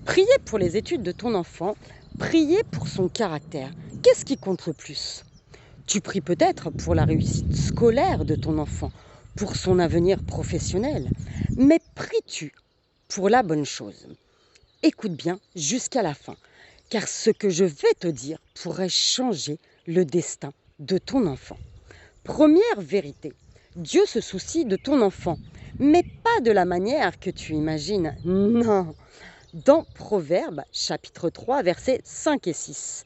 Prier pour les études de ton enfant, prier pour son caractère. Qu'est-ce qui compte le plus? Tu pries peut-être pour la réussite scolaire de ton enfant, pour son avenir professionnel, mais pries-tu pour la bonne chose? Écoute bien jusqu'à la fin, car ce que je vais te dire pourrait changer le destin de ton enfant. Première vérité, Dieu se soucie de ton enfant, mais pas de la manière que tu imagines. Non. Dans Proverbes, chapitre 3, versets 5 et 6.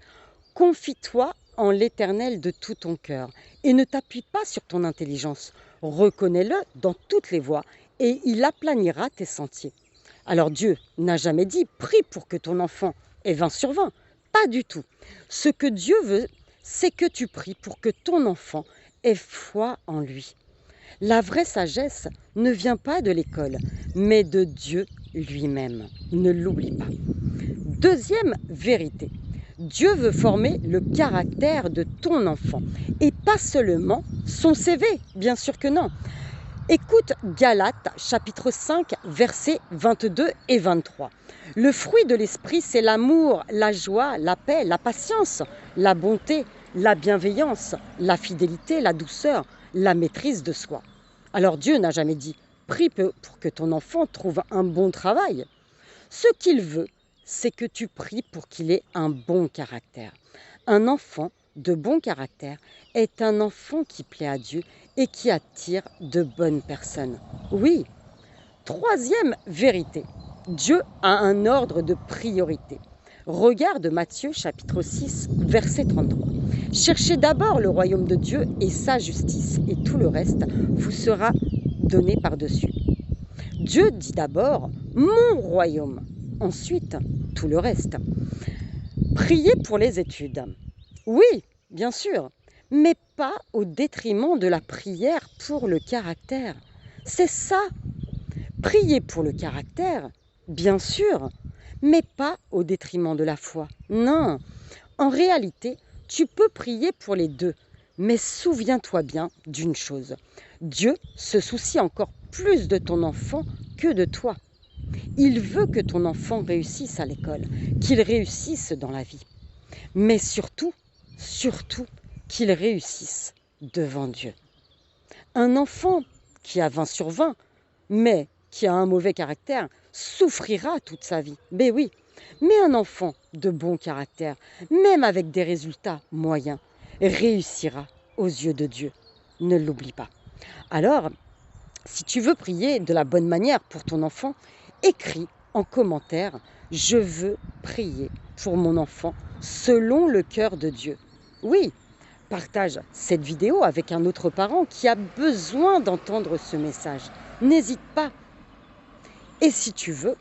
Confie-toi en l'Éternel de tout ton cœur et ne t'appuie pas sur ton intelligence. Reconnais-le dans toutes les voies et il aplanira tes sentiers. Alors Dieu n'a jamais dit prie pour que ton enfant ait 20 sur 20. Pas du tout. Ce que Dieu veut, c'est que tu pries pour que ton enfant ait foi en lui. La vraie sagesse ne vient pas de l'école, mais de Dieu lui-même. Ne l'oublie pas. Deuxième vérité, Dieu veut former le caractère de ton enfant et pas seulement son CV, bien sûr que non. Écoute Galates chapitre 5 versets 22 et 23. Le fruit de l'esprit, c'est l'amour, la joie, la paix, la patience, la bonté, la bienveillance, la fidélité, la douceur, la maîtrise de soi. Alors Dieu n'a jamais dit prie pour que ton enfant trouve un bon travail. Ce qu'il veut, c'est que tu pries pour qu'il ait un bon caractère. Un enfant de bon caractère est un enfant qui plaît à Dieu et qui attire de bonnes personnes. Oui. Troisième vérité, Dieu a un ordre de priorité. Regarde Matthieu chapitre 6, verset 33. Cherchez d'abord le royaume de Dieu et sa justice, et tout le reste vous sera donné par-dessus. Dieu dit d'abord mon royaume, ensuite tout le reste. Priez pour les études. Oui, bien sûr, mais pas au détriment de la prière pour le caractère. C'est ça. Priez pour le caractère, bien sûr, mais pas au détriment de la foi. Non, en réalité, tu peux prier pour les deux, mais souviens-toi bien d'une chose. Dieu se soucie encore plus de ton enfant que de toi. Il veut que ton enfant réussisse à l'école, qu'il réussisse dans la vie, mais surtout, qu'il réussisse devant Dieu. Un enfant qui a 20 sur 20, mais qui a un mauvais caractère, souffrira toute sa vie. Mais oui, mais un enfant de bon caractère, même avec des résultats moyens, réussira aux yeux de Dieu. Ne l'oublie pas. Alors, si tu veux prier de la bonne manière pour ton enfant, écris en commentaire « Je veux prier pour mon enfant selon le cœur de Dieu ». Oui, partage cette vidéo avec un autre parent qui a besoin d'entendre ce message. N'hésite pas. Et si tu veux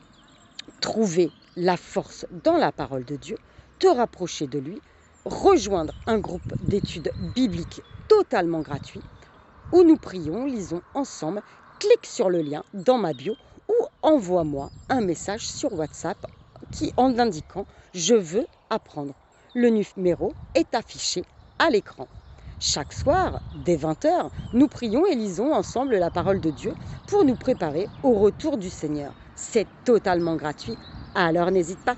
trouver la force dans la parole de Dieu, te rapprocher de lui, rejoindre un groupe d'études bibliques totalement gratuit où nous prions, lisons ensemble, clique sur le lien dans ma bio ou envoie-moi un message sur WhatsApp en indiquant « Je veux apprendre ». Le numéro est affiché à l'écran. Chaque soir, dès 20 h, nous prions et lisons ensemble la parole de Dieu pour nous préparer au retour du Seigneur. C'est totalement gratuit, alors n'hésite pas.